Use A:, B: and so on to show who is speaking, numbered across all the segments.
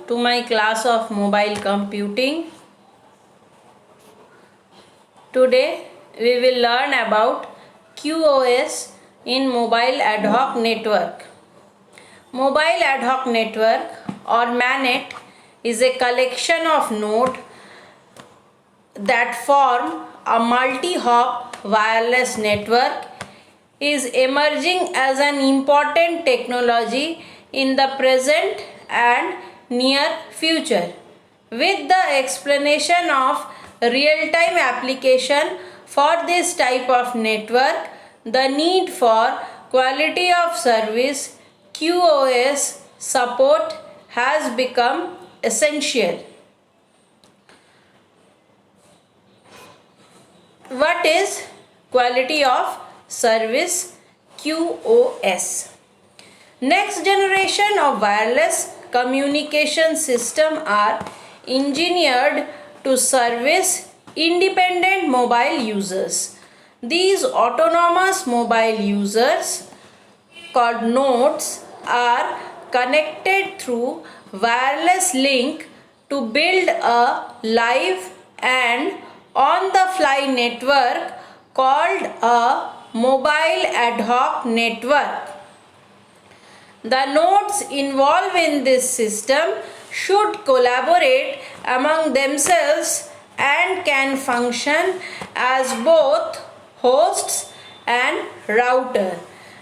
A: to my class of mobile computing. Today we will learn about QoS in mobile ad hoc network. Mobile ad hoc network or MANET is a collection of nodes that form a multi-hop wireless network, is emerging as an important technology in the present and near future. With the explanation of real-time application for this type of network, the need for quality of service QoS support has become essential. What is quality of service QoS? Next generation of wireless communication system are engineered to service independent mobile users. These autonomous mobile users, called nodes, are connected through wireless link to build a live and on-the-fly network called a mobile ad hoc network. The nodes involved in this system should collaborate among themselves and can function as both hosts and router.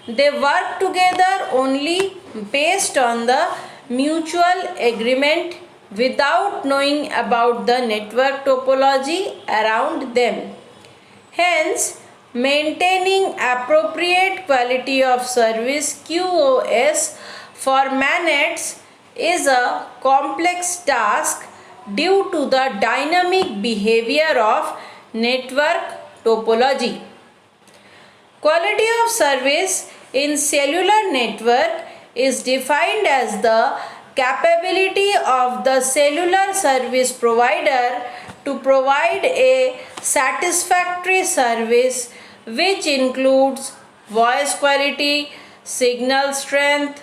A: They work together only based on the mutual agreement without knowing about the network topology around them. Hence, maintaining appropriate quality of service QoS for MANETs is a complex task due to the dynamic behavior of network topology. Quality of service in cellular network is defined as the capability of the cellular service provider to provide a satisfactory service which includes voice quality, signal strength,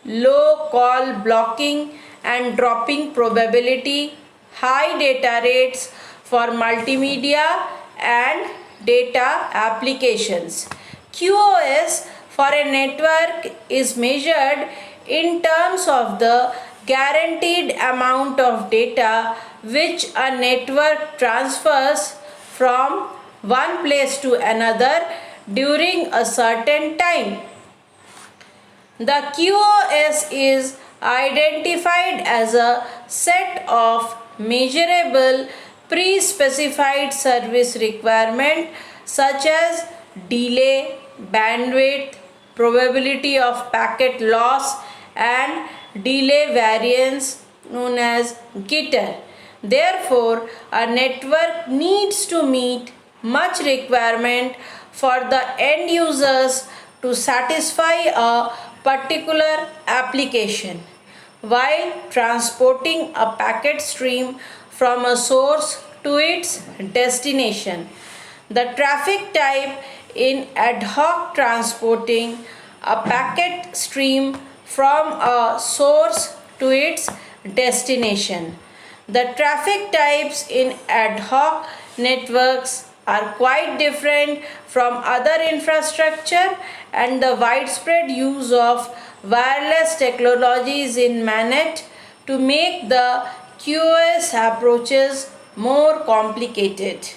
A: low call blocking and dropping probability, high data rates for multimedia and data applications. QoS for a network is measured in terms of the guaranteed amount of data which a network transfers from one place to another during a certain time. The QoS is identified as a set of measurable pre-specified service requirements such as delay, bandwidth, probability of packet loss and delay variance known as jitter. Therefore, a network needs to meet much requirement for the end users to satisfy a particular application while transporting a packet stream from a source to its destination. The traffic type in ad hoc transporting a packet stream from a source to its destination. The traffic types in ad hoc networks are quite different from other infrastructure, and the widespread use of wireless technologies in MANET to make the QoS approaches more complicated.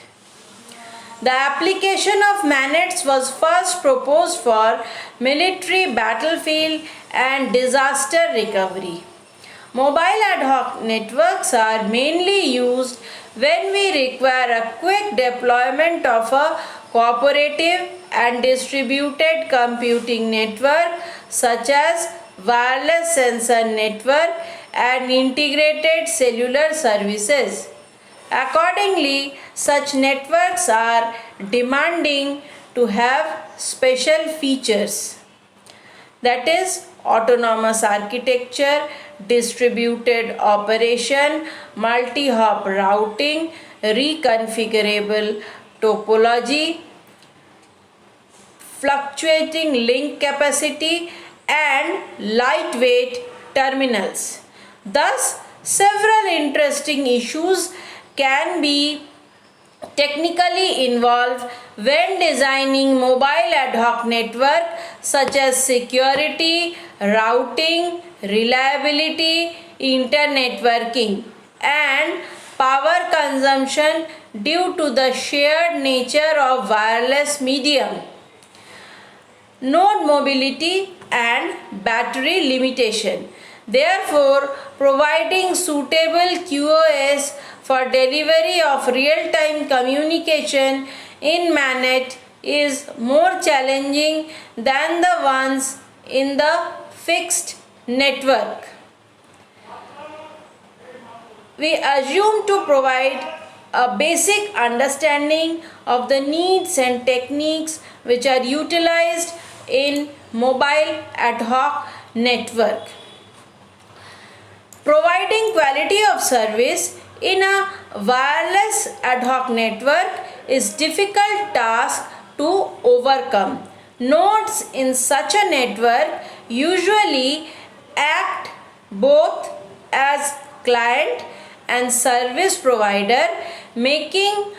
A: The application of MANETs was first proposed for military battlefield and disaster recovery. Mobile ad hoc networks are mainly used when we require a quick deployment of a cooperative and distributed computing network such as wireless sensor network and integrated cellular services. Accordingly, such networks are demanding to have special features, that is autonomous architecture, distributed operation, multi-hop routing, reconfigurable topology, fluctuating link capacity and lightweight terminals. Thus, Several interesting issues can be technically involved when designing mobile ad hoc network, such as security, routing, reliability, internetworking, and power consumption due to the shared nature of wireless medium, node mobility, and battery limitation. Therefore, providing suitable QoS for delivery of real-time communication in MANET is more challenging than the ones in the fixed network. We assume to provide a basic understanding of the needs and techniques which are utilized in mobile ad hoc network. Providing quality of service in a wireless ad hoc network is difficult task to overcome. Nodes in such a network usually act both as client and service provider, making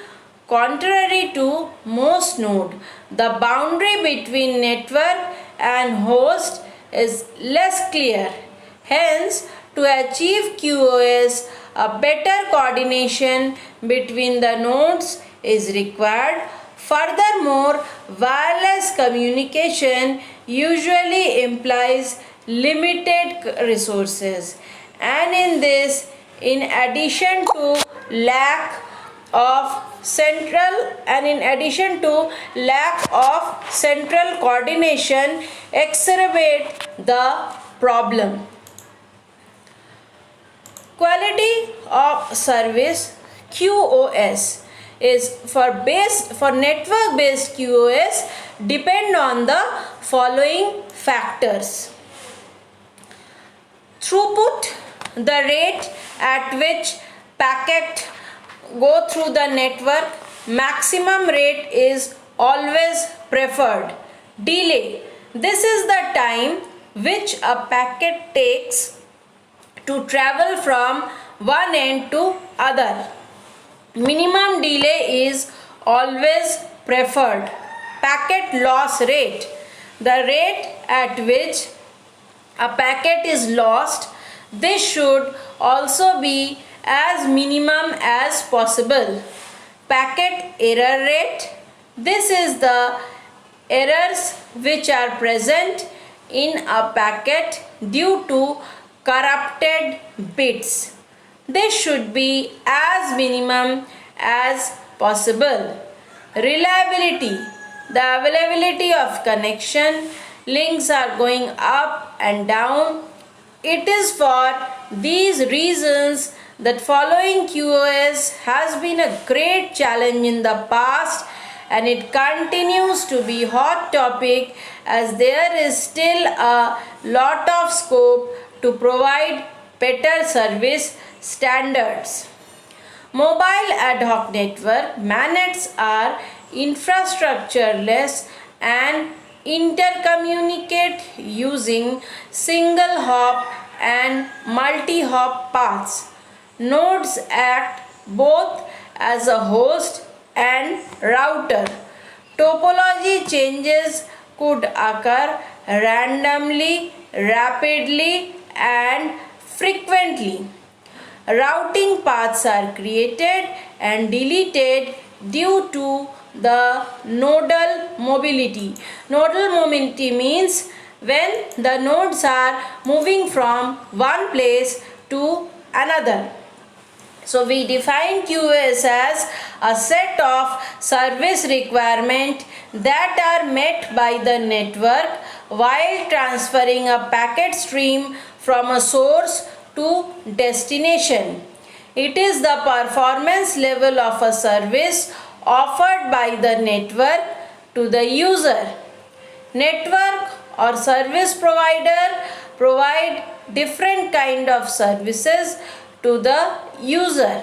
A: contrary to most node, the boundary between network and host is less clear. Hence, to achieve QoS, a better coordination between the nodes is required. Furthermore, wireless communication usually implies limited resources, and in addition to lack of central coordination exacerbate the problem. Quality of service QoS is for network based QoS depend on the following factors: throughput, the rate at which packet go through the network. Maximum rate is always preferred. Delay, this is the time which a packet takes to travel from one end to other. Minimum delay is always preferred. Packet loss rate, the rate at which a packet is lost, this should also be as minimum as possible. Packet error rate, this is the errors which are present in a packet due to corrupted bits. This should be as minimum as possible. Reliability, the availability of connection, links are going up and down. It is for these reasons that following QoS has been a great challenge in the past, and it continues to be hot topic as there is still a lot of scope to provide better service standards. Mobile ad hoc network MANETs are infrastructureless and intercommunicate using single hop and multi-hop paths. Nodes act both as a host and router. Topology changes could occur randomly, rapidly, and frequently. Routing paths are created and deleted due to the nodal mobility. Nodal mobility means when the nodes are moving from one place to another. So we define QoS as a set of service requirements that are met by the network while transferring a packet stream from a source to destination. It is the performance level of a service offered by the network to the user. Network or service provider provide different kind of services to the user.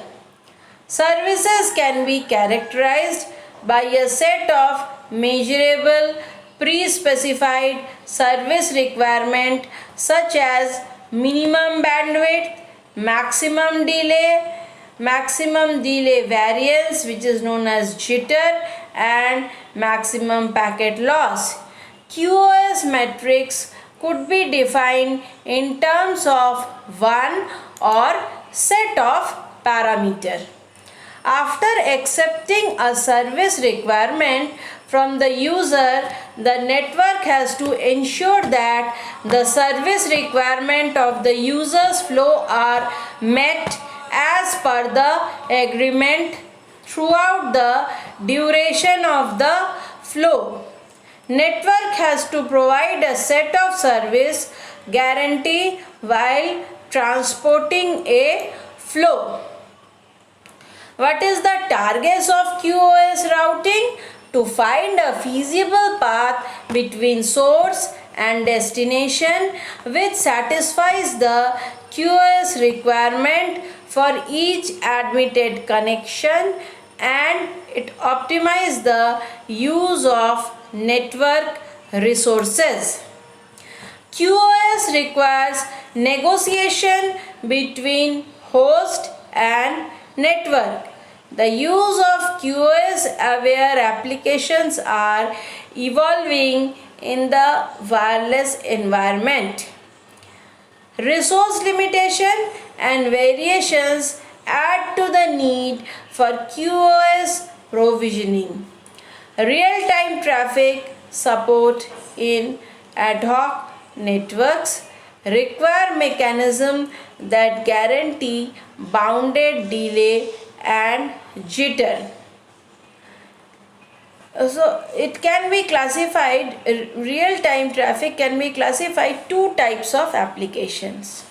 A: Services can be characterized by a set of measurable pre-specified service requirement such as minimum bandwidth, maximum delay variance, which is known as jitter, and maximum packet loss. QoS metrics could be defined in terms of one or set of parameters. After accepting a service requirement from the user, the network has to ensure that the service requirement of the user's flow are met as per the agreement throughout the duration of the flow. Network has to provide a set of service guarantee while transporting a flow. What is the targets of QoS routing? To find a feasible path between source and destination which satisfies the QoS requirement for each admitted connection, and it optimizes the use of network resources. QoS requires negotiation between host and network. The use of QoS aware applications are evolving in the wireless environment. Resource limitation and variations add to the need for QoS provisioning. Real-time traffic support in ad hoc networks require mechanisms that guarantee bounded delay and jitter. So it can be classified, real-time traffic can be classified two types of applications.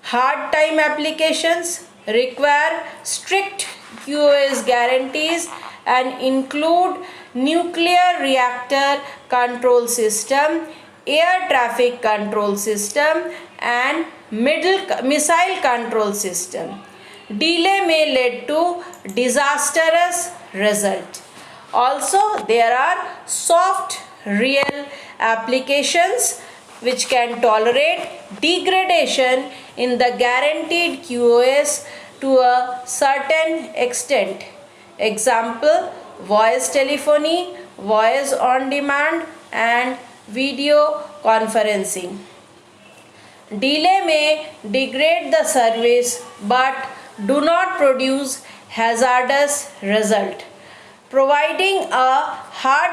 A: Hard time applications require strict QoS guarantees and include nuclear reactor control system, air traffic control system, and missile control system. Delay may lead to disastrous result. Also, there are soft real applications which can tolerate degradation in the guaranteed QoS to a certain extent. Example: voice telephony, voice on demand, and video conferencing. Delay may degrade the service but do not produce hazardous result. Providing a hard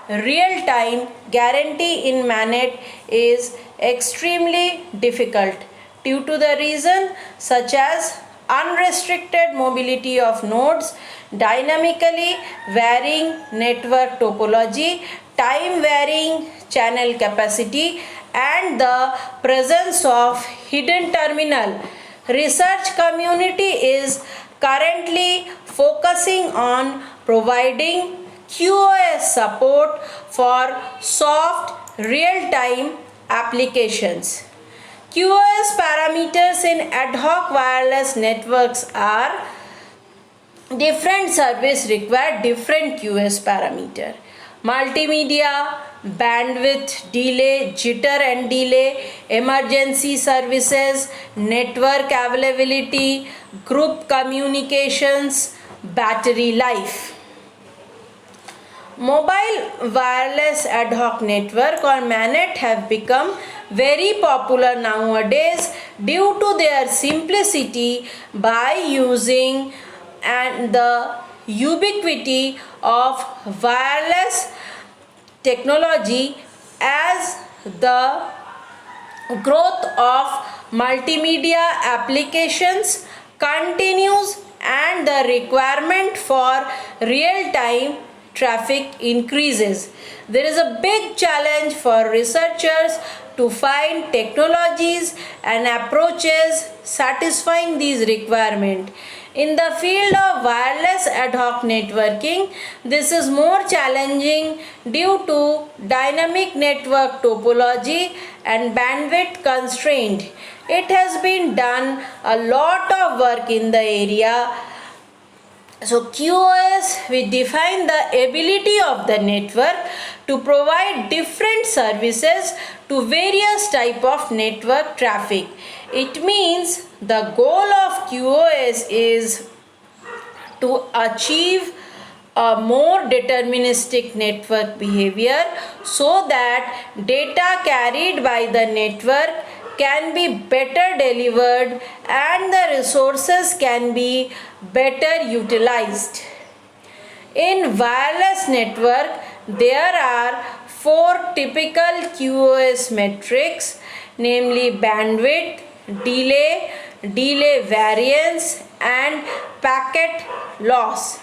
A: real-time guarantee in MANET is extremely difficult due to the reason such as unrestricted mobility of nodes, dynamically varying network topology, time varying channel capacity, and the presence of hidden terminal. Research community is currently focusing on providing QoS support for soft real-time applications. QoS parameters in ad hoc wireless networks are: different service require different QoS parameter. Multimedia, bandwidth, delay, jitter and delay, emergency services, network availability, group communications, battery life. Mobile wireless ad hoc network or MANET have become very popular nowadays due to their simplicity by using and the ubiquity of wireless technology as the growth of multimedia applications continues and the requirement for real-time traffic increases. There is a big challenge for researchers to find technologies and approaches satisfying these requirements. In the field of wireless ad hoc networking, this is more challenging due to dynamic network topology and bandwidth constraint. It has been done a lot of work in the area. So QoS, we define the ability of the network to provide different services to various type of network traffic. It means the goal of QoS is to achieve a more deterministic network behavior so that data carried by the network can be better delivered and the resources can be better utilized. In wireless network, there are four typical QoS metrics, namely bandwidth, delay variance, and packet loss.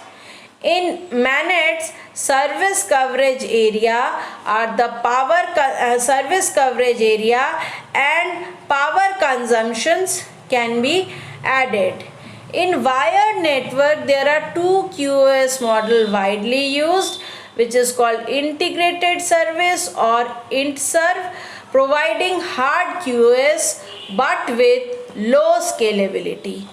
A: In MANETs, service coverage area are the service coverage area and power consumptions can be added. In wired network, there are two QoS model widely used, which is called integrated service or INTSERV, providing hard QoS but with low scalability,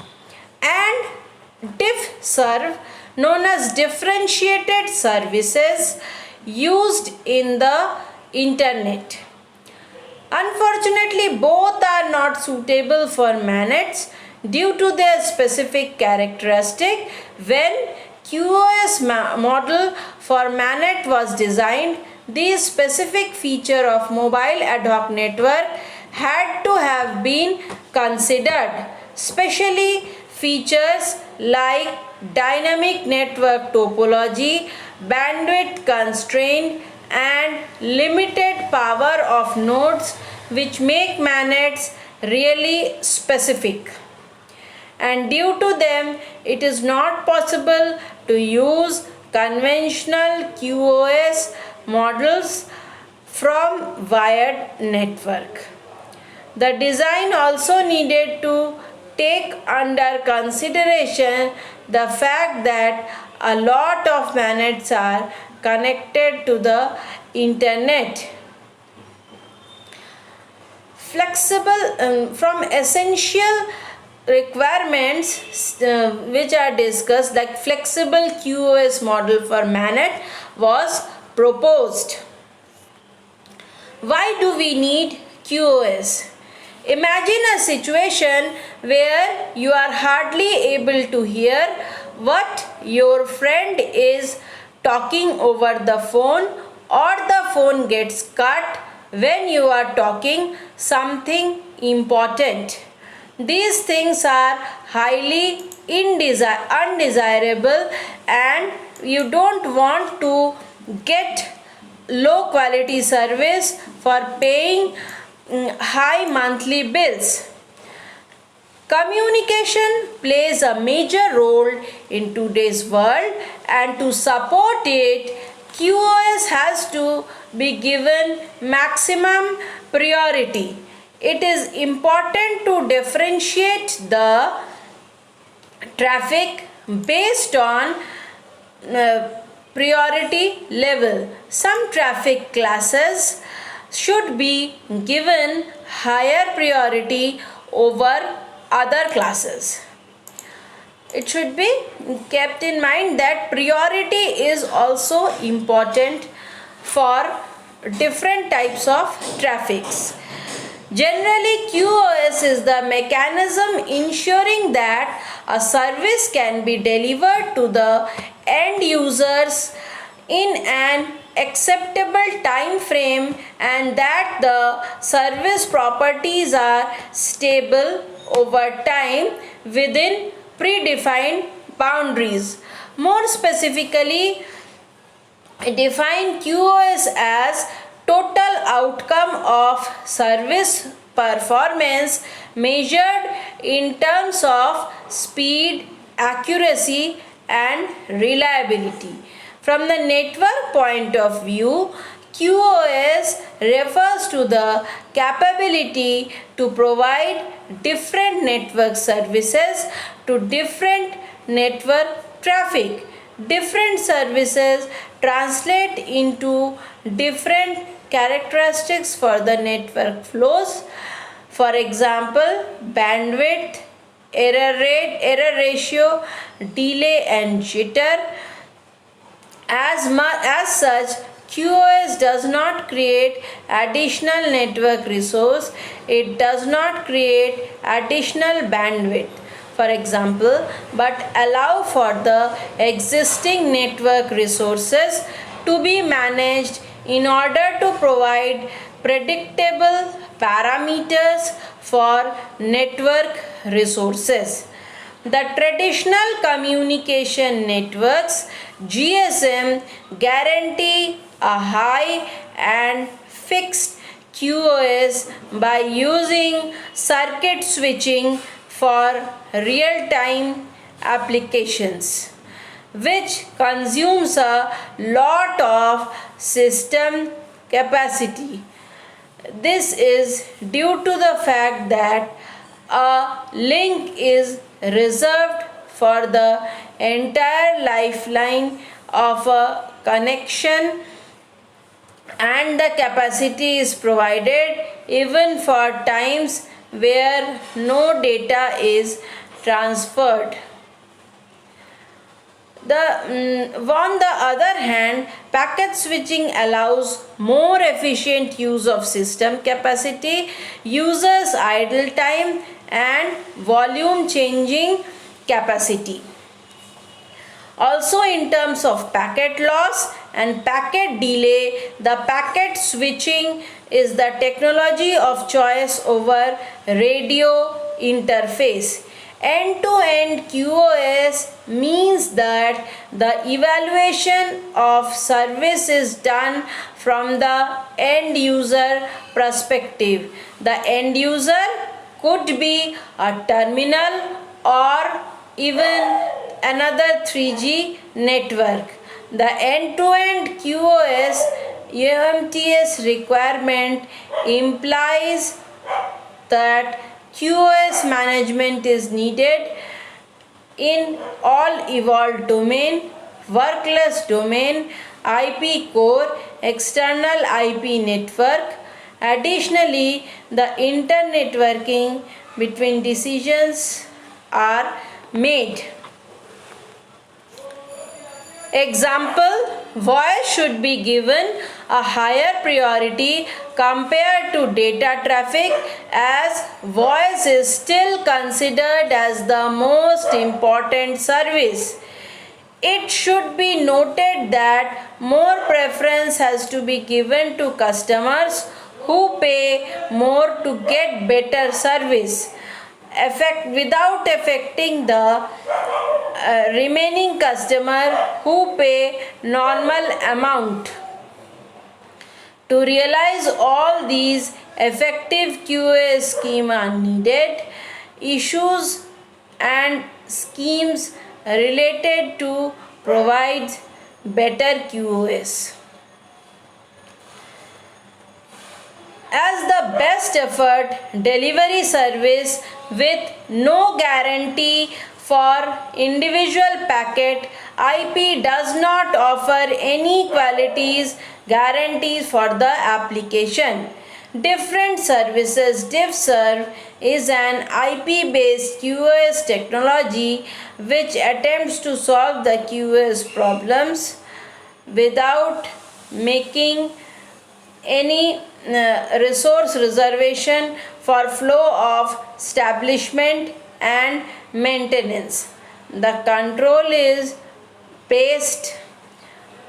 A: and DIFF-SERV, known as differentiated services used in the internet. Unfortunately, both are not suitable for MANETs due to their specific characteristic. When QoS model for MANET was designed, this specific feature of mobile ad hoc network had to have been considered, especially features like dynamic network topology, bandwidth constraint, and limited power of nodes, which make MANETs really specific. And due to them, it is not possible to use conventional QoS models from wired network. The design also needed to take under consideration the fact that a lot of MANETs are connected to the internet. Flexible from essential requirements which are discussed, like flexible QoS model for MANET was proposed. Why do we need QoS? Imagine a situation where you are hardly able to hear what your friend is talking over the phone, or the phone gets cut when you are talking something important. These things are highly undesirable, and you don't want to get low quality service for paying high monthly bills. Communication plays a major role in today's world, and to support it, QoS has to be given maximum priority. It is important to differentiate the traffic based on priority level. Some traffic classes should be given higher priority over other classes. It should be kept in mind that priority is also important for different types of traffics. Generally, QoS is the mechanism ensuring that a service can be delivered to the end users in an acceptable time frame, and that the service properties are stable over time within predefined boundaries. More specifically, define QoS as total outcome of service performance measured in terms of speed, accuracy, and reliability. From the network point of view, QoS refers to the capability to provide different network services to different network traffic. Different services translate into different characteristics for the network flows. For example, bandwidth, error rate, error ratio, delay, and jitter. As such, QoS does not create additional network resource, it does not create additional bandwidth, for example, but allow for the existing network resources to be managed in order to provide predictable parameters for network resources. The traditional communication networks GSM guarantee a high and fixed QoS by using circuit switching for real-time applications, which consumes a lot of system capacity. This is due to the fact that a link is reserved for the entire lifeline of a connection, and the capacity is provided even for times where no data is transferred. On the other hand, packet switching allows more efficient use of system capacity, uses idle time, and volume changing capacity. Also, in terms of packet loss and packet delay, the packet switching is the technology of choice over radio interface. End-to-end QoS means that the evaluation of service is done from the end user perspective. The end user could be a terminal or even another 3G network. The end-to-end QoS UMTS requirement implies that QoS management is needed in all evolved domain, workless domain, IP core, external IP network. Additionally, the internetworking between decisions are made. Example, voice should be given a higher priority compared to data traffic, as voice is still considered as the most important service. It should be noted that more preference has to be given to customers who pay more to get better service, without affecting the remaining customer who pay normal amount. To realize all these, effective QoS schemes are needed. Issues and schemes related to provide better QoS. As the best effort delivery service with no guarantee for individual packet, IP does not offer any qualities guarantees for the application. Different services. DiffServ is an IP-based QoS technology which attempts to solve the QoS problems without making any resource reservation for flow of establishment and maintenance. The control is based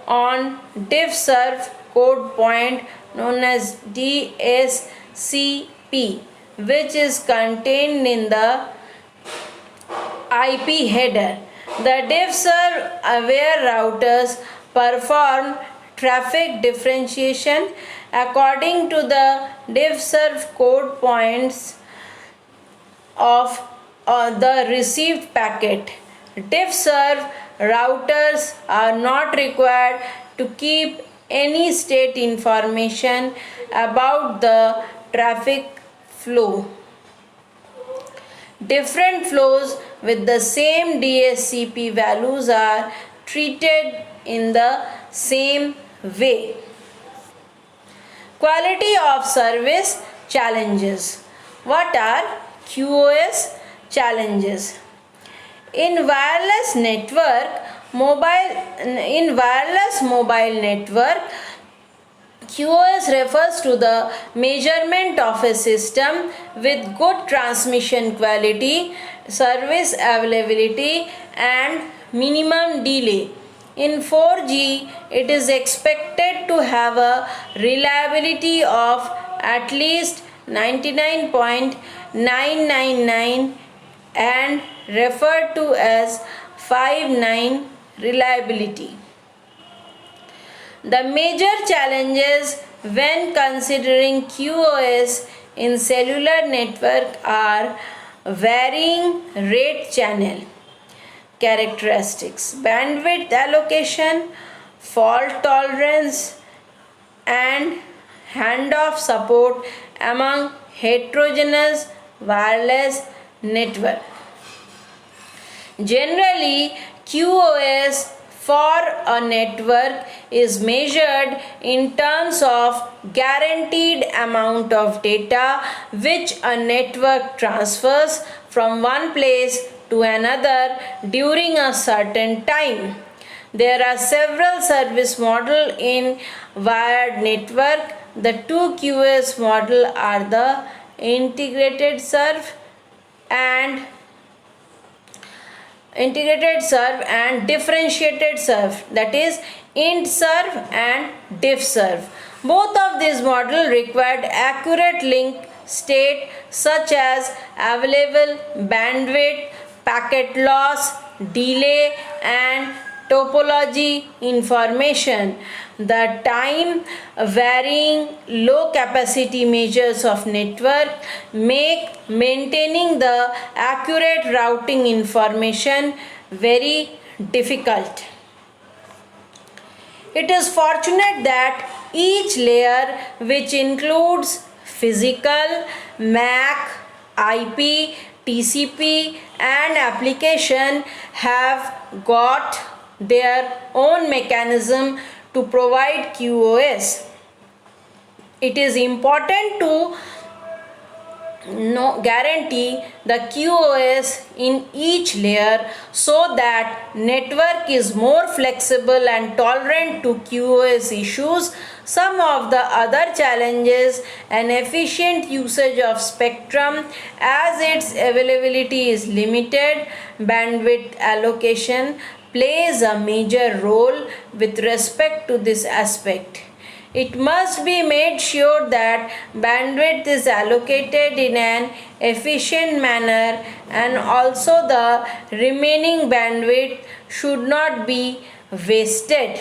A: on DiffServ code point known as DSCP, which is contained in the IP header. The DiffServ aware routers perform traffic differentiation according to the DiffServ code points of the received packet. DiffServ routers are not required to keep any state information about the traffic flow. Different flows with the same DSCP values are treated in the same way. Quality of service challenges. What are QoS challenges? In wireless mobile network, QoS refers to the measurement of a system with good transmission quality, service availability, and minimum delay. In 4G, it is expected to have a reliability of at least 99.999 and referred to as 5.9 reliability. The major challenges when considering QoS in cellular network are varying rate channel characteristics, bandwidth allocation, fault tolerance, and handoff support among heterogeneous wireless network. Generally, QoS for a network is measured in terms of guaranteed amount of data which a network transfers from one place to another during a certain time. There are several service models in wired network. The two QoS model are the integrated serve and differentiated serve, that is int serve and diff serve. Both of these models required accurate link state such as available bandwidth, packet loss, delay, and topology information. The time varying low capacity measures of network make maintaining the accurate routing information very difficult. It is fortunate that each layer, which includes physical, MAC, IP, TCP, and application, have got their own mechanism to provide QoS. It is important to guarantee the QoS in each layer so that network is more flexible and tolerant to QoS issues. Some of the other challenges: an efficient usage of spectrum as its availability is limited. Bandwidth allocation plays a major role with respect to this aspect. It must be made sure that bandwidth is allocated in an efficient manner, and also the remaining bandwidth should not be wasted.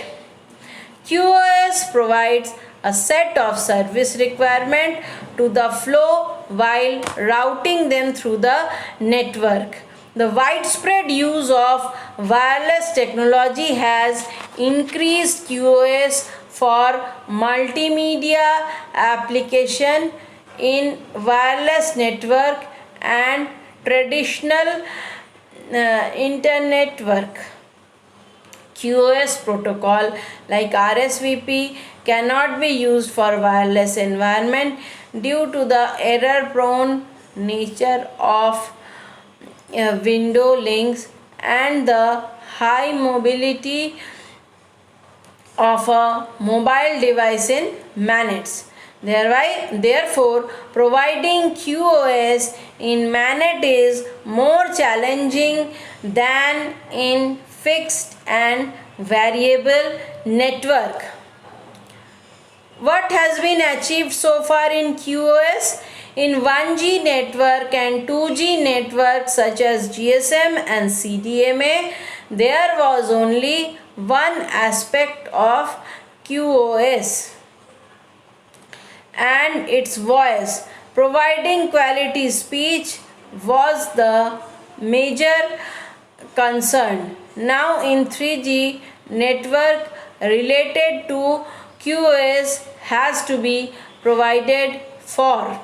A: QoS provides a set of service requirements to the flow while routing them through the network. The widespread use of wireless technology has increased QoS for multimedia application in wireless network and traditional internet network. QoS protocol like RSVP cannot be used for wireless environment due to the error-prone nature of window links and the high mobility of a mobile device in MANETs. Therefore, providing QoS in MANET is more challenging than in fixed and variable network. What has been achieved so far in QoS? In 1G network and 2G networks such as GSM and CDMA, there was only one aspect of QoS, and its voice. Providing quality speech was the major concern. Now in 3G network, related to QoS has to be provided for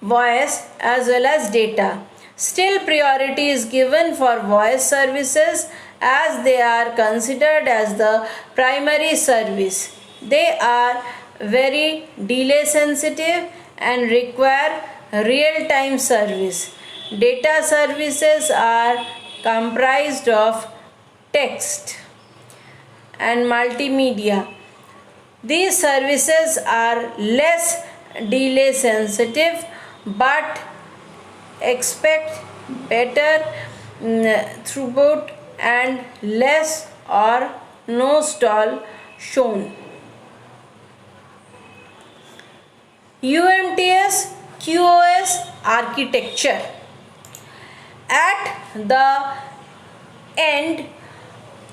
A: voice as well as data. Still, priority is given for voice services as they are considered as the primary service. They are very delay sensitive and require real-time service. Data services are comprised of text and multimedia. These services are less delay sensitive but expect better throughput and less or no stall shown. UMTS QoS architecture. At the end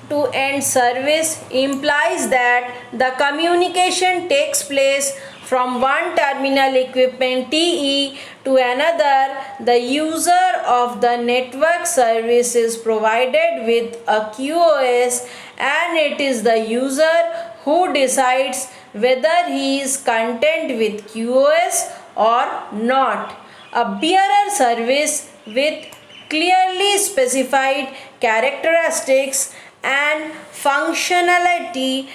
A: to end service implies that the communication takes place from one terminal equipment TE to another. The user of the network service is provided with a QoS, and it is the user who decides whether he is content with QoS or not. A bearer service with clearly specified characteristics and functionality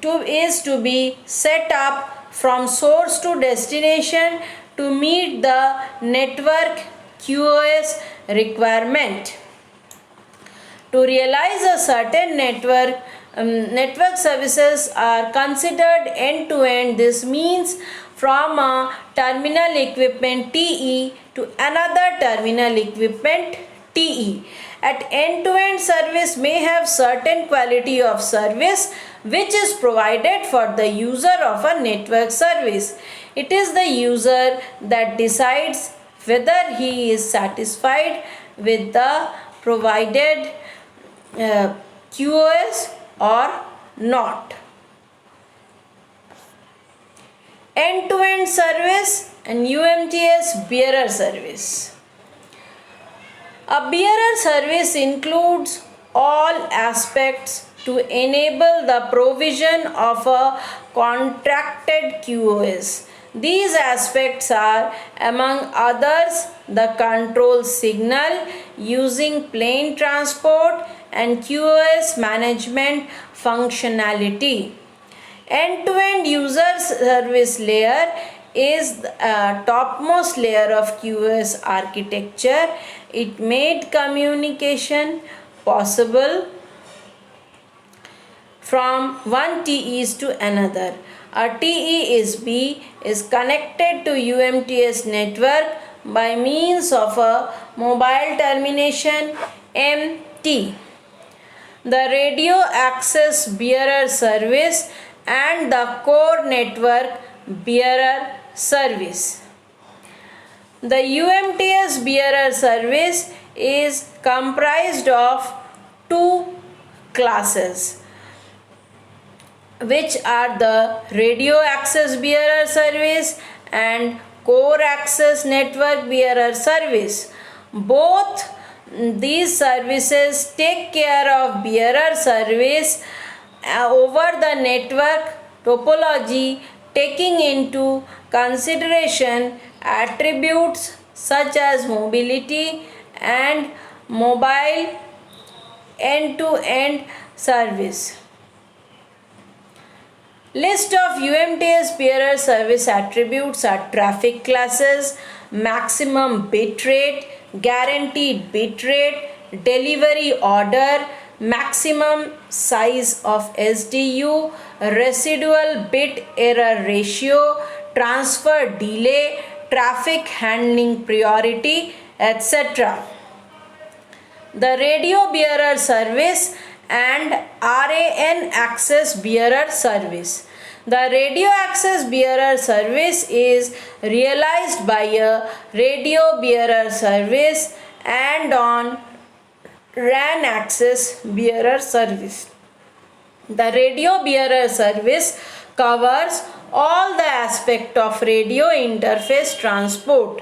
A: is to be set up from source to destination to meet the network QoS requirement. To realize a certain network services are considered end to end. This means from a terminal equipment TE to another terminal equipment TE. At end-to-end service may have certain quality of service which is provided for the user of a network service. It is the user that decides whether he is satisfied with the provided QoS or not. End-to-end service and UMTS bearer service. A bearer service includes all aspects to enable the provision of a contracted QoS. These aspects are, among others, the control signal using plane transport and QoS management functionality. End-to-end user service layer is the topmost layer of QoS architecture. It made communication possible from one TEs to another. A TE is connected to UMTS network by means of a mobile termination MT. The radio access bearer service and the core network bearer service. The UMTS bearer service is comprised of two classes, which are the radio access bearer service and core access network bearer service. Both these services take care of bearer service over the network topology, taking into consideration attributes such as mobility and mobile end-to-end service. List of UMTS bearer service attributes are traffic classes, maximum bit rate, guaranteed bit rate, delivery order, maximum size of SDU, residual bit error ratio, transfer delay, traffic handling priority, etc. The radio bearer service and RAN access bearer service. The radio access bearer service is realized by a radio bearer service and on RAN access bearer service. The radio bearer service covers all the aspects of radio interface transport.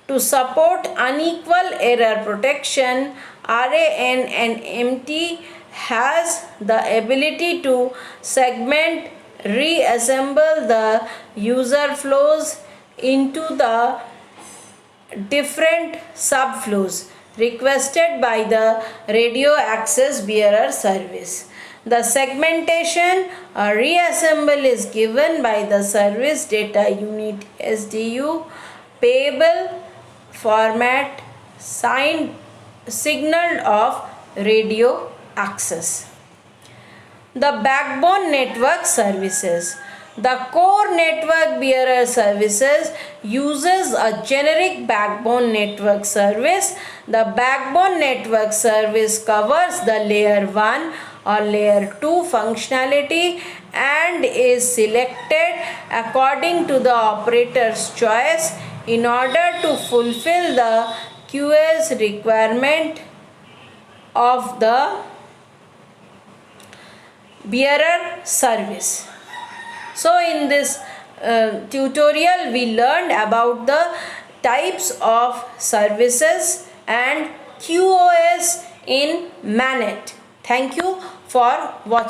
A: To support unequal error protection, RAN and MT has the ability to segment, reassemble the user flows into the different subflows requested by the radio access bearer service. The segmentation or reassemble is given by the service data unit SDU payable format signal of radio access. The backbone network services. The core network bearer services uses a generic backbone network service. The backbone network service covers the layer 1 or layer 2 functionality and is selected according to the operator's choice in order to fulfill the QoS requirement of the bearer service. So in this tutorial we learned about the types of services and QoS in MANET. Thank you for watching.